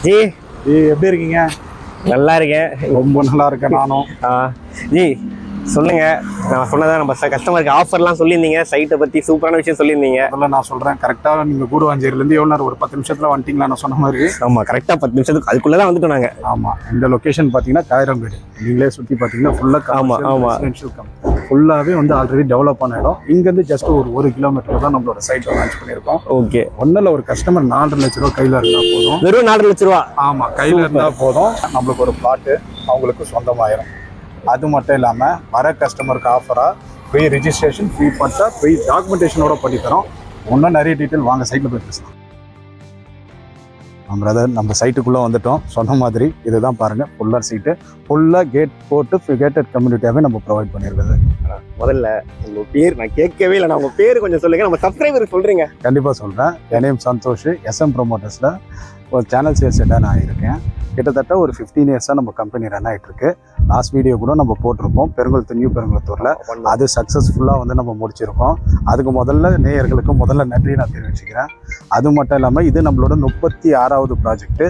G எப்படி இருக்கீங்க? நல்லா இருக்கேன். ரொம்ப நல்லா இருக்கேன் நானும். ஜி சொல்லுங்க, நான் சொன்னதான் நம்ம கஸ்டமருக்கு ஆஃபர்லாம் சொல்லியிருந்தீங்க, சைட்டை பற்றி சூப்பரான விஷயம் சொல்லியிருந்தீங்க. அதெல்லாம் நான் சொல்கிறேன். கரெக்டாக நீங்கள் கூடுவாஞ்சேரியிலேருந்து எவ்வளோ நேரம்? ஒரு 10 நிமிஷத்தில் வந்துட்டீங்களா? நான் சொன்ன மாதிரி. ஆமாம், கரெக்டாக 10 நிமிஷத்துக்கு அதுக்குள்ளே தான் வந்துட்டோம் நாங்கள். ஆமாம், இந்த லொக்கேஷன் பார்த்தீங்கன்னா காயிரம்பேடு. நீங்களே சுற்றி பார்த்தீங்கன்னா ஃபுல்லாக ஃபுல்லாகவே வந்து ஆல்ரெடி டெவலப் ஆன இடம். இங்கேருந்து ஜஸ்ட் ஒரு 1 கிலோமீட்டர் தான் நம்மளோட சைட்டை லான்ச் பண்ணியிருக்கோம். ஓகே, ஒன்றில் ஒரு கஸ்டமர் 4.5 லட்ச ரூபா கையில் இருந்தால் போதும். வெறும் 4 லட்ச ரூபா? ஆமாம், கையில் இருந்தால் போதும். நம்மளுக்கு ஒரு பிளாட்டு அவங்களுக்கு சொந்தமாயிரும். அது மட்டும் இல்லாமல் வர கஸ்டமருக்கு ஆஃபராக ஃப்ரீ ரிஜிஸ்ட்ரேஷன், ஃப்ரீ பட்டா, ஃப்ரீ டாக்குமெண்டேஷனோட பண்ணித்தரோம். இன்னும் நிறைய டீட்டெயில் வாங்க சைட்டில் போய் பேசலாம். நம்ம சைட்டுக்குள்ளே வந்துட்டோம். சொன்ன மாதிரி இதுதான் பாருங்கள், ஃபுல்லாக சீட்டு, ஃபுல்லாக கேட் போட்டு கேட்டட் கம்யூனிட்டியாகவே நம்ம ப்ரொவைட் பண்ணியிருக்குது. முதல்ல உங்கள் பேர் நான் கேட்கவே இல்லை, நான் உங்கள் பேர் கொஞ்சம் சொல்லுங்கள், நம்ம சப்ஸ்கிரைபருக்கு சொல்கிறீங்க. கண்டிப்பாக சொல்கிறேன். என் நேம் சந்தோஷ். SM ப்ரொமோட்டர்ஸில் ஒரு சேனல் சேல்ஸ் ஹெட்டாக நான் இருக்கேன். கிட்டத்தட்ட ஒரு 15 இயர்ஸாக நம்ம கம்பெனி ரன் ஆகிட்டுருக்கு. லாஸ்ட் வீடியோ கூட நம்ம போட்டிருப்போம் பெருங்குளத்தூர், நியூ பெருங்குளத்தூரில். அது சக்ஸஸ்ஃபுல்லாக வந்து நம்ம முடிச்சிருக்கோம். அதுக்கு முதல்ல நேயர்களுக்கு முதல்ல நன்றி நான் தெரிவிச்சுக்கிறேன். அது மட்டும் இல்லாமல் இது நம்மளோட 36வது ப்ராஜெக்ட்டு.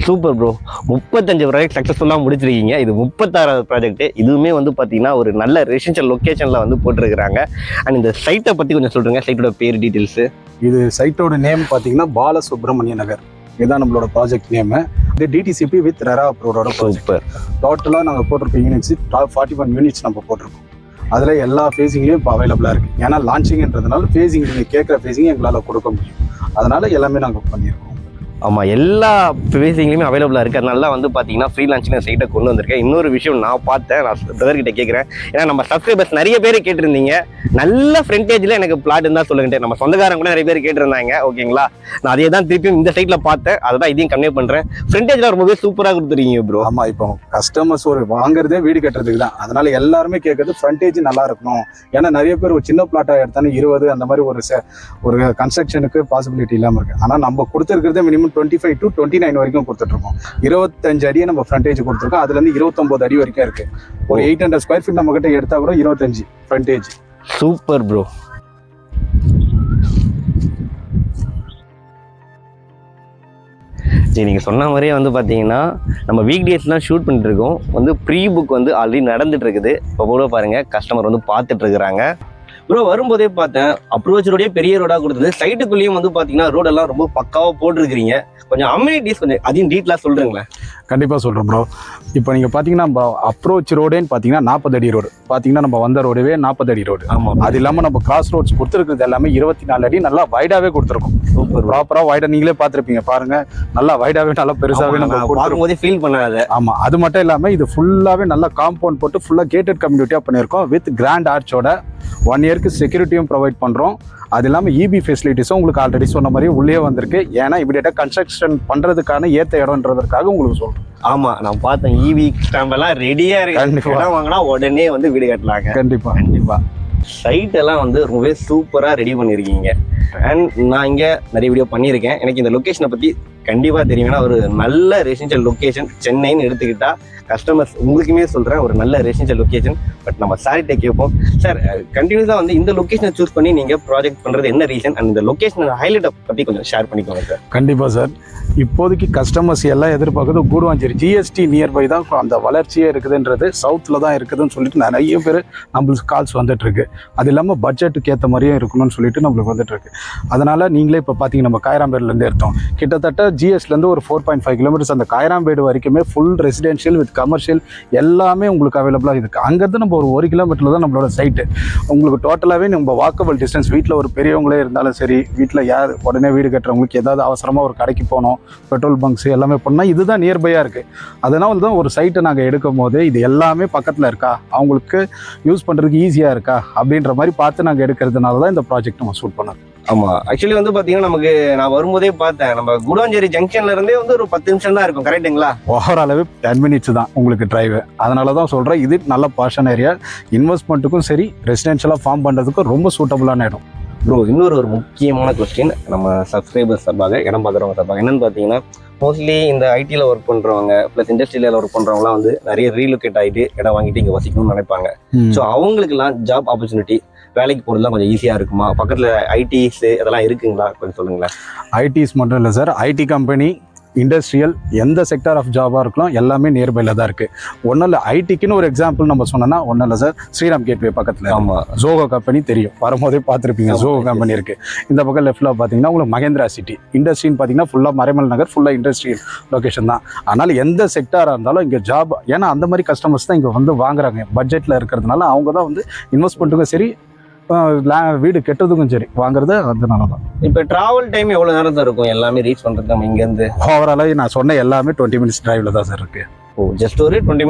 சூப்பர் ப்ரோ, 35 ப்ராஜெக்ட் சக்ஸஸ்ஃபுல்லாக முடிச்சிருக்கீங்க. இது 36வது ப்ராஜெக்ட். இதுவுமே வந்து பார்த்தீங்கன்னா ஒரு நல்ல ரெசிடென்ஷியல் லொக்கேஷனில் வந்து போட்டிருக்கிறாங்க. அண்ட் இந்த சைட்டை பற்றி கொஞ்சம் சொல்கிறீங்க, சைட்டோட பேர் டீட்டெயில்ஸு. இது சைட்டோட நேம் பார்த்தீங்கன்னா பாலசுப்ரமணிய நகர். இதுதான் நம்மளோட ப்ராஜெக்ட் நேமு. இது டிடிசிபி வித் ரெரா அப்ரூவோட ப்ராஜெக்ட். டோட்டலாக நாங்கள் போட்டிருக்கோம் யூனிட்ஸ் 41 யூனிட்ஸ் நம்ம போட்டிருக்கோம். அதில் எல்லா ஃபேஸிங்லேயும் இப்போ அவைலபிளாக இருக்குது. ஏன்னா லான்ச்சிங்ன்றதுனால ஃபேஸிங் நீங்கள் கேட்குற ஃபேஸிங் எங்களால் கொடுக்க முடியும். அதனால் எல்லாமே நாங்கள் பண்ணியிருக்கோம். ஆமாம், எல்லா ஃபேஸிங்லேயுமே அவைலபிளாக இருக்குது. அதனால வந்து பார்த்தீங்கன்னா ஃப்ரீ லான்ச்சிங் சைட்டை கொண்டு வந்திருக்கேன். இன்னொரு விஷயம் நான் பார்த்தேன், நான் பிரதர்கிட்ட கேட்குறேன். ஏன்னா நம்ம சப்ஸ்கிரைபர்ஸ் நிறைய பேர் கேட்டிருந்தீங்க, நல்ல ஃப்ரண்டேஜில் எனக்கு பிளாட் இருந்தால் சொல்லுங்கட்டு. நம்ம சொந்தக்காரங்க கூட நிறைய பேர் கேட்டிருந்தாங்க. ஓகேங்களா, நான் அதே தான் திருப்பியும் இந்த சைட்டில் பார்த்தேன், அதை தான் இதையும் கன்வே பண்ணுறேன். ஃப்ரண்டேஜில் ரொம்பவே சூப்பராக கொடுத்துருக்கீங்க ப்ரோ. ஆமாம், இப்போ கஸ்டமர்ஸ் ஒரு வாங்குறதே வீடு கட்டுறதுக்கு தான். அதனால எல்லாருமே கேட்குறது ஃப்ரண்டேஜ் நல்லா இருக்கணும். ஏன்னா நிறைய பேர் ஒரு சின்ன பிளாட்டாக எடுத்தாலும் 20 அந்த மாதிரி ஒரு கன்ஸ்ட்ரக்ஷனுக்கு பாசிபிலிட்டி இல்லாமல் இருக்குது. ஆனால் நம்ம கொடுத்துருக்கிறதே மினிமம் 25 to 29 வரைக்கும் கொடுத்துட்ருக்கோம். 25 அடியை நம்ம ஃப்ரண்டேஜ் கொடுத்துருக்கோம். அதுலேருந்து 29 அடி வரைக்கும் இருக்குது. ஒரு 800 ஸ்கொயர் ஃபீட் நம்ம கிட்ட எடுத்தால் கூட 25 ஃப்ரண்டேஜ். Super bro. சரி, நீங்கள் சொன்ன மாதிரியே வந்து பார்த்தீங்கன்னா நம்ம வீக் டேஸ்லாம் ஷூட் பண்ணிட்டு இருக்கோம். வந்து ப்ரீ புக் வந்து ஆல்ரெடி நடந்துட்டு இருக்குது. இப்போ கூட பாருங்கள், கஸ்டமர் வந்து பார்த்துட்டு இருக்கிறாங்க. ப்ரோ வரும்போதே பார்த்தேன், அப்ரோச் ரோடே பெரிய ரோடாக கொடுத்தது. சைட்டுக்குள்ளேயும் வந்து பார்த்தீங்கன்னா ரோடெல்லாம் ரொம்ப பக்காவாக போட்டிருக்கிறீங்க. கொஞ்சம் அம்யூனிட்டிஸ் கொஞ்சம் அதையும் டீட்டெயிலாக சொல்கிறீங்களேன். கண்டிப்பாக சொல்கிறோம் ப்ரோ. இப்போ நீங்கள் பார்த்தீங்கன்னா நம்ம அப்ரோச் ரோடேன்னு பார்த்தீங்கன்னா 40 அடி ரோடு. பார்த்தீங்கன்னா நம்ம வந்த ரோடுவே 40 அடி ரோடு. ஆமாம், அது இல்லாமல் நம்ம கிராஸ் ரோட்ஸ் கொடுத்துருக்குறது எல்லாமே 24 அடி நல்லா வைடாகவே கொடுத்துருக்கோம். சூப்பர், ப்ராப்பராக வைடாக நீங்களே பார்த்துருப்பீங்க பாருங்கள். நல்லா வைடாகவே நல்லா பெருசாகவே நம்ம பார்க்கும்போதே ஃபீல் பண்ணாது. ஆமாம், அது மட்டும் இல்லாமல் இது ஃபுல்லாகவே நல்லா காம்பவுண்ட் போட்டு ஃபுல்லாக கேட்டட் கம்யூனிட்டியாக பண்ணியிருக்கோம். வித் கிராண்ட் ஆர்ச்சோட 1 இயருக்கு செக்யூரிட்டியும் ப்ரொவைட் பண்ணுறோம். அது இல்லாமல் இபி ஃபெசிலிட்டிஸும் உங்களுக்கு ஆல்ரெடி சொன்ன மாதிரி உள்ளே வந்திருக்கு. ஏன்னா இமீடியட்டாக கன்ஸ்ட்ரக்ஷன் பண்ணுறதுக்கான ஏற்ற இடம்ன்றதுக்காக உங்களுக்கு சொல்கிறோம். ஆமாம், நான் பார்த்தேன் இவி ஸ்டாம்ப் எல்லாம் ரெடியாக இருக்கு. இடம் வாங்கினா உடனே வந்து வீடு கட்டலாங்க. கண்டிப்பாக சைட் எல்லாம் வந்து ரொம்பவே சூப்பராக ரெடி பண்ணியிருக்கீங்க. அண்ட் நான் இங்கே நிறைய வீடியோ பண்ணியிருக்கேன். எனக்கு இந்த லொக்கேஷனை பற்றி கண்டிப்பாக தெரியுங்கன்னா ஒரு நல்ல ரெசிடென்ஷியல் லொக்கேஷன் சென்னைன்னு எடுத்துக்கிட்டா கஸ்டமர்ஸ் உங்களுக்குமே சொல்கிறேன், ஒரு நல்ல ரெசிடென்ஷியல் லொக்கேஷன். பட் நம்ம சார்கிட்ட கேட்போம், சார் கண்டினியூஸாக வந்து இந்த லொக்கேஷனை சூஸ் பண்ணி நீங்கள் ப்ராஜெக்ட் பண்ணுறது என்ன ரீசன்? அண்ட் இந்த லொக்கேஷனை ஹைலைட்டை பற்றி கொஞ்சம் ஷேர் பண்ணிக்கோங்க சார். கண்டிப்பாக சார். இப்போதைக்கு கஸ்டமர்ஸ் எல்லாம் எதிர்பார்க்குறது கூடுவாஞ்சேரி GST நியர்பை தான் அந்த வளர்ச்சியே இருக்குதுன்றது, சவுத்தில் தான் இருக்குதுன்னு சொல்லிட்டு நிறைய பேர் நம்மளுக்கு கால்ஸ் வந்துட்டுருக்கு. அது இல்லாமல் பட்ஜெட்டுக்கு ஏற்ற மாதிரியும் இருக்கணும்னு சொல்லிட்டு நம்மளுக்கு வந்துட்டுருக்கு. அதனால் நீங்களே இப்போ பார்த்தீங்கன்னா நம்ம காயிரம்பேடுலேருந்து எடுத்தோம். கிட்டத்தட்ட GSலேருந்து ஒரு 4.5 கிலோமீட்டர்ஸ் அந்த காயிரம்பேடு வரைக்குமே ஃபுல் ரெசிடென்ஷியல் வித் கமர்ஷியல் எல்லாமே உங்களுக்கு அவைலபிளாக இருக்குது. அங்கேருந்து நம்ம ஒரு 1 கிலோமீட்டரில் தான் நம்மளோட சைட்டு. உங்களுக்கு டோட்டலாகவே நம்ம வாக்கபிள் டிஸ்டன்ஸ். வீட்டில் ஒரு பெரியவங்களே இருந்தாலும் சரி, வீட்டில் யார் உடனே வீடு கட்டுறவங்களுக்கு ஏதாவது அவசரமாக ஒரு கடைக்கு போனோம், பெட்ரோல் பங்க்ஸ் எல்லாமே பண்ணால் இதுதான் நியர்பையாக இருக்குது. அதனால தான் ஒரு சைட்டை நாங்கள் எடுக்கும் போது இது எல்லாமே பக்கத்தில் இருக்கா, அவங்களுக்கு யூஸ் பண்ணுறதுக்கு ஈஸியாக இருக்கா அப்படின்ற மாதிரி பார்த்து நாங்கள் எடுக்கிறதுனால தான் இந்த ப்ராஜெக்ட் நம்ம ஷூட் பண்ணோம். ஆமாம், ஆக்சுவலி வந்து பார்த்தீங்கன்னா நமக்கு நான் வரும்போதே பார்த்தேன், நம்ம கூடுவாஞ்சேரி ஜங்ஷன்ல இருந்தே வந்து ஒரு 10 நிமிஷம் தான் இருக்கும். கரெக்டுங்களா? ஓவராலாகவே 10 மினிட்ஸ் தான் உங்களுக்கு டிரைவு. அதனால தான் சொல்கிறேன், இது நல்ல பாஷன் ஏரியா. இன்வெஸ்ட்மெண்ட்டுக்கும் சரி, ரெசிடென்ஷியலாக ஃபார்ம் பண்ணுறதுக்கும் ரொம்ப சூட்டபுளான இடம். ப்ரோ இன்னொரு ஒரு முக்கியமான கொஸ்டின் நம்ம சப்ஸ்கிரைபர்ஸ் சார்பாக, இடம் பார்க்குறவங்க சார்பாக என்னென்னு பார்த்தீங்கன்னா, மோஸ்ட்லி இந்த ஐடியில் ஒர்க் பண்ணுறவங்க ப்ளஸ் இண்டஸ்ட்ரியில் ஒர்க் பண்ணுறவங்களாம் வந்து நிறைய ரீலொகேட் ஆகிட்டு இடம் வாங்கிட்டு இங்கே வசிக்கணும்னு நினைப்பாங்க. ஸோ அவங்களுக்குலாம் ஜாப் ஆப்பர்ச்சுனிட்டி, வேலைக்கு போகிறதுலாம் கொஞ்சம் ஈஸியாக இருக்குமா? பக்கத்தில் ஐடிஸ் இதெல்லாம் இருக்குங்களா? கொஞ்சம் சொல்லுங்களேன். ஐடிஸ் மட்டும் இல்லை சார், ஐடி கம்பெனி இண்டஸ்ட்ரியல் எந்த செக்டார் ஆஃப் ஜாபாக இருக்கலாம் எல்லாமே நியர்பையில் தான் இருக்குது. ஒன்றும் இல்லை, ஐடிக்குன்னு ஒரு எக்ஸாம்பிள் நம்ம சொன்னோன்னா ஒன்றும் இல்லை சார், ஸ்ரீராம் கேட்வே பக்கத்தில் ஆமாம் ஜோகோ கம்பெனி தெரியும், வரும்போதே பார்த்துருப்பீங்க. ஜோகோ கம்பெனி இருக்குது. இந்த பக்கம் லெஃப்ட்டில் பார்த்தீங்கன்னா உங்களுக்கு மகேந்திரா சிட்டி. இண்டஸ்ட்ரின்னு பார்த்தீங்கன்னா ஃபுல்லாக மறைமல் நகர், ஃபுல்லாக இண்டஸ்ட்ரியல் லொக்கேஷன் தான். அதனால் எந்த செக்டாராக இருந்தாலும் இங்கே ஜாப், ஏன்னா அந்த மாதிரி கஸ்டமர்ஸ் தான் இங்கே வந்து வாங்குறாங்க. பட்ஜெட்டில் இருக்கிறதுனால அவங்க தான் வந்து இன்வெஸ்ட்மெண்ட்டுக்கும் சரி, வீடு கெட்டதுக்கும் சரி வாங்குறது. அதனால தான் இப்போ டிராவல் டைம் எவ்வளோ நேரம் தான் இருக்கும் எல்லாமே ரீச் பண்ணுறது நம்ம இங்கேருந்து? ஓவராலாக நான் சொன்ன எல்லாமே 20 மினிட்ஸ் டிரைவில் தான் சார் இருக்குது. ஓ, ஜஸ்ட் ஒரு 20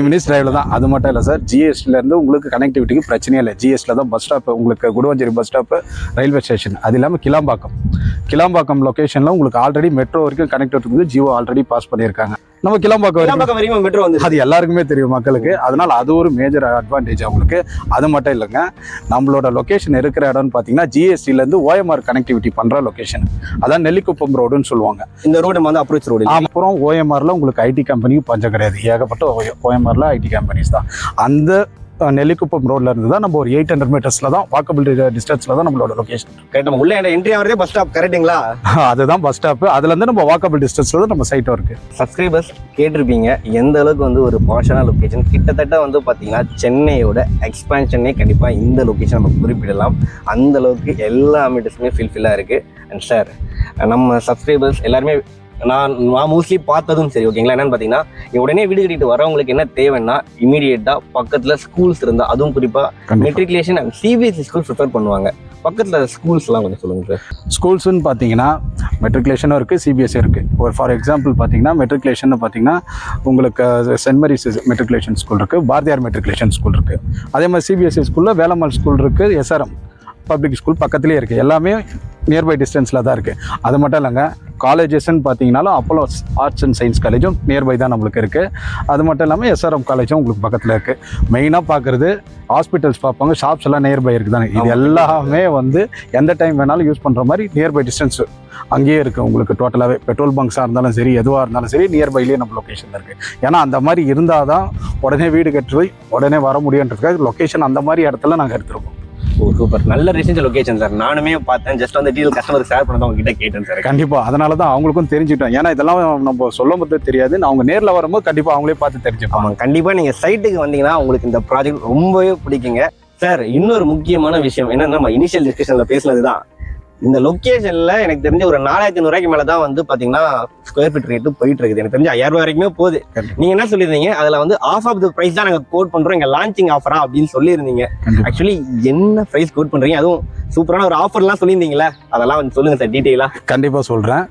மினிட்ஸ் டிரைவில் தான். அது மட்டும் இல்லை சார், ஜிஎஸ்டிலேருந்து உங்களுக்கு கனெக்டிவிட்டிக்கு பிரச்சனையே இல்லை. ஜிஎஸ்டியில் தான் பஸ் ஸ்டாப், உங்களுக்கு Guduvancheri bus stop, railway station. அது இல்லாமல் கிளாம்பாக்கம் லொக்கேஷனில் உங்களுக்கு ஆல்ரெடி மெட்ரோ வரைக்கும் கனெக்ட் இருக்குது. ஜியோ ஆல்ரெடி பாஸ் பண்ணியிருக்காங்க. நம்ம கிளாம்பாக்கம் வரைக்கும் மெட்ரோ வந்து அது எல்லாருக்குமே தெரியும் மக்களுக்கு. அதனால அது ஒரு மேஜர் அட்வான்டேஜ் அவங்களுக்கு. அது மட்டும் இல்லைங்க, நம்மளோட லொக்கேஷன் இருக்கிற இடம்னு பார்த்தீங்கன்னா ஜிஎஸ்டிலேருந்து ஓஎம்ஆர் கனெக்டிவிட்டி பண்ணுற லொக்கேஷன். அதான் நெல்லிக்குப்பம் ரோடுன்னு சொல்லுவாங்க. இந்த ரோடு வந்து அப்ரோச் ரோடு. அப்புறம் ஓஎம்ஆரில் உங்களுக்கு ஐடி கம்பெனிக்கு பஞ்சம் கிடையாது. ஏகப்பட்ட ஓஎம்ஆரில் ஐடி கம்பெனிஸ் தான். அந்த நெல்லிக்குப்பம் ரோட்ல இருந்து தான் நம்ம ஒரு 800 மீட்டர்ஸ்ல தான், வாக்கபிள் டிஸ்டன்ஸ்ல தான் நம்மளோட லொகேஷன். கரெக்ட். நம்ம உள்ள என்ட்ரி ஆவறதே பஸ் ஸ்டாப் கரெக்ட்டுங்களா? அதுதான் பஸ் ஸ்டாப். அதுல இருந்து நம்ம வாக்கபிள் டிஸ்டன்ஸ்ல தான் நம்ம சைட் இருக்கு. சப்ஸ்கிரைபர்ஸ் கேட்டிருப்பீங்க எந்த அளவுக்கு வந்து ஒரு பாஷனான லொகேஷன். கிட்டத்தட்ட வந்து பார்த்தீங்கன்னா சென்னையோட எக்ஸ்பான்ஷனே கண்டிப்பாக இந்த லொகேஷன் நம்ம குறிப்பிடலாம். அந்த அளவுக்கு எல்லா அமினிட்டிஸுமே ஃபில்ஃபில்லாக இருக்கு. அண்ட் சார், நம்ம சப்ஸ்கிரைபர்ஸ் எல்லாருமே நான் மோஸ்ட்லி பார்த்ததும் சரி, ஓகேங்களா, என்னன்னு பார்த்தீங்கன்னா உடனே வீடு கட்டிட்டு வரவங்களுக்கு என்ன தேவைன்னா இமீடியட்டாக பக்கத்தில் ஸ்கூல்ஸ் இருந்தால், அதுவும் குறிப்பாக matriculation and CBSE school prefer பண்ணுவாங்க. பக்கத்தில் ஸ்கூல்ஸ்லாம் கொஞ்சம் சொல்லுங்கள் சார். ஸ்கூல்ஸ்ன்னு பார்த்தீங்கன்னா மெட்ரிகுலேஷனும் இருக்குது, சிபிஎஸ்சி இருக்குது. ஒரு ஃபார் எக்ஸாம்பிள் பார்த்தீங்கன்னா மெட்ரிகுலேஷன் பார்த்தீங்கன்னா உங்களுக்கு சென்ட் மேரிஸ் மெட்ரிகுலேஷன் ஸ்கூல் இருக்குது, பாரதியார் மெட்ரிகுலேஷன் ஸ்கூல் இருக்குது. அதே மாதிரி சிபிஎஸ்சி ஸ்கூலில் வேலம்மாள் ஸ்கூல் இருக்குது, எஸ்ஆர்எம் பப்ளிக் ஸ்கூல் பக்கத்துலேயே இருக்குது. எல்லாமே நியர்பை டிஸ்டன்ஸில் தான் இருக்குது. அது மட்டும் இல்லைங்க, காலேஜஸ்ன்னு பார்த்தீங்கன்னாலும் அப்போலோ ஆர்ட்ஸ் அண்ட் சயின்ஸ் காலேஜும் நியர்பை தான் நம்மளுக்கு இருக்குது. அது மட்டும் இல்லாமல் எஸ்ஆர்எம் காலேஜும் உங்களுக்கு பக்கத்தில் இருக்குது. மெயினாக பார்க்குறது ஹாஸ்பிட்டல்ஸ் பார்ப்பாங்க, ஷாப்ஸ் எல்லாம் நியர்பை இருக்குது தானே. இது எல்லாமே வந்து எந்த டைம் வேணாலும் யூஸ் பண்ணுற மாதிரி நியர்பை டிஸ்டன்ஸ் அங்கேயே இருக்குது உங்களுக்கு. டோட்டலாகவே பெட்ரோல் பங்க்ஸாக இருந்தாலும் சரி, எதுவாக இருந்தாலும் சரி, நியர்பைலேயே நம்ம லொக்கேஷன் இருக்குது. ஏன்னா அந்த மாதிரி இருந்தால் தான் உடனே வீடு கட்டி போய் உடனே வர முடியுன்றதுக்காக லொக்கேஷன் அந்த மாதிரி இடத்துல நாங்கள் எடுத்துருக்கோம். ஓ, சூப்பர். நல்ல ரெசிடென்ஷியல் லொகேஷன் சார். நானுமே பார்த்தேன், ஜஸ்ட் வந்து டீல் கஸ்டமருக்கு ஷேர் பண்ணதான் உங்ககிட்ட கேட்டேன் சார். கண்டிப்பாக அதனால தான் அவங்களுக்கும் தெரிஞ்சுட்டோம். ஏன்னா இதெல்லாம் நம்ம சொல்லும் போது தெரியாது, அவங்க நேரில் வரும்போது கண்டிப்பாக அவங்களே பார்த்து தெரிஞ்சுப்பாங்க. கண்டிப்பாக நீங்கள் சைட்டுக்கு வந்தீங்கன்னா உங்களுக்கு இந்த ப்ராஜெக்ட் ரொம்பவே பிடிக்குங்க சார். இன்னொரு முக்கியமான விஷயம் என்னன்னா, நம்ம இனிஷியல் டிஸ்கஷனில் பேசுனது தான், இந்த லொக்கேஷன்ல எனக்கு தெரிஞ்ச ஒரு 4500 மேல தான் வந்து பாத்தீங்கன்னா ஸ்கொயர் ஃபீட் ரேட்டு போயிட்டு இருக்குது. எனக்கு தெரிஞ்ச 5000 வரைக்குமே போகுது. நீங்க என்ன சொல்லியிருந்தீங்க, அதுல வந்து ஆஃப் ஆஃப் த பிரைஸ் தான் நாங்க கோட் பண்றோம், இங்க லான்ச்சிங் ஆஃபரா அப்படின்னு சொல்லியிருந்தீங்க. ஆக்சுவலி என்ன பிரைஸ் கோட் பண்றீங்க, அதுவும் சூப்பரான ஒரு ஆஃபர்லாம் சொல்லியிருந்தீங்களா, அதெல்லாம் வந்து சொல்லுங்க சார் டீட்டெயிலா. கண்டிப்பாக சொல்கிறேன்.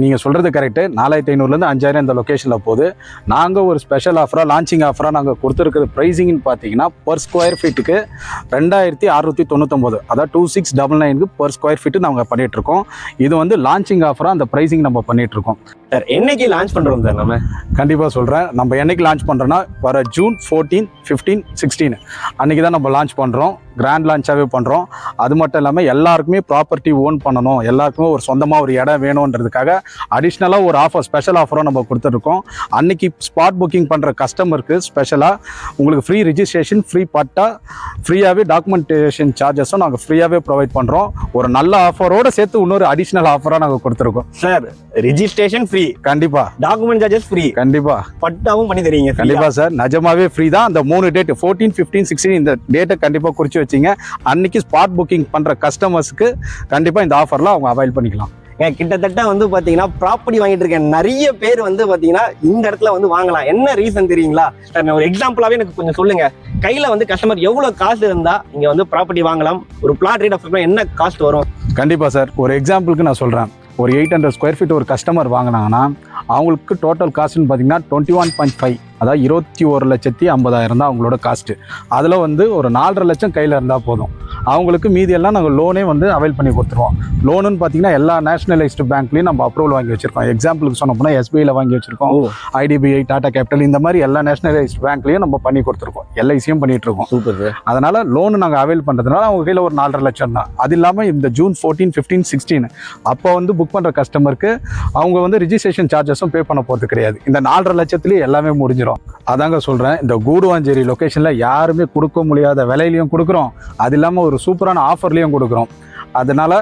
நீங்கள் சொல்கிறது கரெக்டு. 4500 5000 இந்த லொக்கேஷனில் போகுது. நாங்கள் ஒரு ஸ்பெஷல் ஆஃபராக, லான்ச்சிங் ஆஃபராக நாங்கள் கொடுத்துருக்குற ப்ரைஸிங்னு பார்த்தீங்கன்னா பர் ஸ்கொயர் ஃபீட்டுக்கு 2699, அதாவது 2699 பர் ஸ்கொயர் ஃபீட்டு நாங்கள் பண்ணிகிட்ருக்கோம். இது வந்து லான்ச்சிங் ஆஃபராக அந்த ப்ரைஸிங் நம்ம பண்ணிகிட்ருக்கோம். சார் என்னைக்கு லான்ச் பண்ணுறோம் சார்? நம்ம கண்டிப்பாக சொல்கிறேன். நம்ம என்னைக்கு லான்ச் பண்ணுறோன்னா வர ஜூன் 14, 15, 16 அன்றைக்கி தான் நம்ம லான்ச் பண்ணுறோம். கிராண்ட் லான்ச்சாகவே பண்ணுறோம். அது மட்டும் இல்லாமல் எல்லாருக்குமே ப்ராப்பர்ட்டி ஓன் பண்ணணும், எல்லாருக்குமே ஒரு சொந்தமாக ஒரு இடம் வேணுன்றதுக்காக அடிஷ்னலாக ஒரு ஆஃபர், ஸ்பெஷல் ஆஃபரும் நம்ம கொடுத்துருக்கோம். அன்றைக்கி ஸ்பாட் புக்கிங் பண்ணுற கஸ்டமருக்கு ஸ்பெஷலாக உங்களுக்கு ஃப்ரீ ரிஜிஸ்ட்ரேஷன், ஃப்ரீ பட்டா, ஃப்ரீயாகவே டாக்குமெண்டேஷன் சார்ஜஸும் நாங்கள் ஃப்ரீயாகவே ப்ரொவைட் பண்ணுறோம். ஒரு நல்ல ஆஃபரோடு சேர்த்து இன்னொரு அடிஷ்னல் ஆஃபராக நாங்கள் கொடுத்துருக்கோம். சார் ரிஜிஸ்ட்ரேஷன் ஃப்ரீ, கண்டிப்பா. டாக்குமெண்ட் சார்ஜஸ் ஃப்ரீ, கண்டிப்பா. பட்டாவும் பண்ணி தரீங்க. கண்டிப்பா சார், நிஜமாவே ஃப்ரீ தான். அந்த 3 டேட் 14, 15, 16 இந்த டேட்டை கண்டிப்பா குறிச்சு வச்சிங்க. அன்னைக்கு ஸ்பாட் புக்கிங் பண்ற கஸ்டமர்ஸ்க்கு கண்டிப்பா இந்த ஆஃபர்ல அவங்க அவைல் பண்ணிக்கலாம். கிட்டத்தட்ட வந்து பாத்தீங்கன்னா ப்ராப்பர்ட்டி வாங்கிட்டு இருக்கேன் நிறைய பேர் வந்து பாத்தீங்கன்னா இந்த இடத்துல வந்து வாங்கலாம். என்ன ரீசன் தெரியுங்களா சார்? ஒரு எக்ஸாம்பிளாவே எனக்கு கொஞ்சம் சொல்லுங்க. கையில வந்து கஸ்டமர் எவ்வளவு காசு இருந்தா இங்க வந்து ப்ராப்பர்ட்டி வாங்கலாம்? ஒரு பிளாட் ரேட் ஆஃப் என்ன காஸ்ட் வரும்? கண்டிப்பா சார், ஒரு எக்ஸாம்பிளுக்கு நான் சொல்றேன். ஒரு 800 ஸ்கொயர் ஃபீட் ஒரு கஸ்டமர் வாங்கினாங்கன்னா அவங்களுக்கு டோட்டல் காஸ்ட்னு பார்த்தீங்கன்னா 21.5, அதாவது 21,50,000 தான் அவங்களோட காஸ்ட்டு. அதில் வந்து ஒரு 4.5 லட்சம் கையில் இருந்தால் போதும். அவங்களுக்கு மீதியெல்லாம் நாங்கள் லோனே வந்து அவைல் பண்ணி கொடுத்துருவோம். லோனுன்னு பார்த்தீங்கன்னா எல்லா நேஷனலைஸ்டு பேங்க்லேயும் நம்ம அப்ரூவல் வாங்கி வச்சிருக்கோம். எக்ஸாம்பிளுக்கு சொன்ன போனால் எஸ்பிஐயில் வாங்கி வச்சிருக்கோம், ஐடிபிஐ, டாடா கேபிட்டல், இந்த மாதிரி எல்லா நேஷனலைஸ்டு பேங்க்லேயும் நம்ம பண்ணி கொடுத்துருக்கோம். எல்ஐசியும் பண்ணிட்டு இருக்கோம். Super sir. அதனால் லோனு நாங்கள் அவைல் பண்ணுறதுனால அவங்க கையில் ஒரு 4.5 லட்சம் தான். அது இல்லாமல் இந்த ஜூன் 14, 15, 16 அப்போ வந்து புக் பண்ணுற கஸ்டமருக்கு அவங்க வந்து ரிஜிஸ்ட்ரேஷன் சார்ஜஸும் பே பண்ண போகிறது கிடையாது. இந்த 4.5 லட்சத்துலேயே எல்லாமே முடிஞ்சிடும். அதாங்க சொல்கிறேன், இந்த கூடுவாஞ்சேரி லொக்கேஷனில் யாருமே கொடுக்க முடியாத விலையிலையும் கொடுக்குறோம். அது இல்லாமல் ஒரு சூப்பரான ஆஃபர்லேயும் கொடுக்குறோம். அதனால்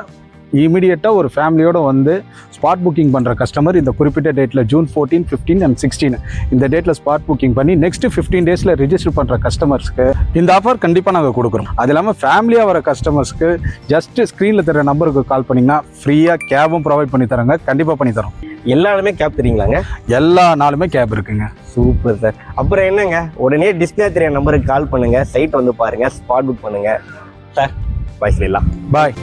இமீடியட்டாக ஒரு ஃபேமிலியோட வந்து ஸ்பாட் புக்கிங் பண்ணுற கஸ்டமர் இந்த குறிப்பிட்ட டேட்டில் ஜூன் 14, 15 and 16 இந்த டேட்டில் ஸ்பாட் புக்கிங் பண்ணி நெக்ஸ்ட் 15 டேஸில் ரிஜிஸ்டர் பண்ணுற கஸ்டமர்ஸ்க்கு இந்த ஆஃபர் கண்டிப்பாக நாங்கள் கொடுக்குறோம். அது இல்லாமல் ஃபேமிலியாக வர கஸ்டமர்ஸ்க்கு ஜஸ்ட் ஸ்க்ரீனில் தர நம்பருக்கு கால் பண்ணிங்கன்னா ஃப்ரீயாக கேபும் ப்ரொவைட் பண்ணி தராங்க. கண்டிப்பாக பண்ணி தரோம். எல்லா நாளுமே கேப் தரீங்களாங்க? எல்லா நாளுமே கேப் இருக்குங்க. Super sir. அப்புறம் என்னங்க, உடனே டிஸ்பிளே தெரிய நம்பருக்கு கால் பண்ணுங்க, சைட் வந்து பாருங்க, ஸ்பாட் புக் பண்ணுங்க சார். பாய் சொல்லிடலாம். பாய்.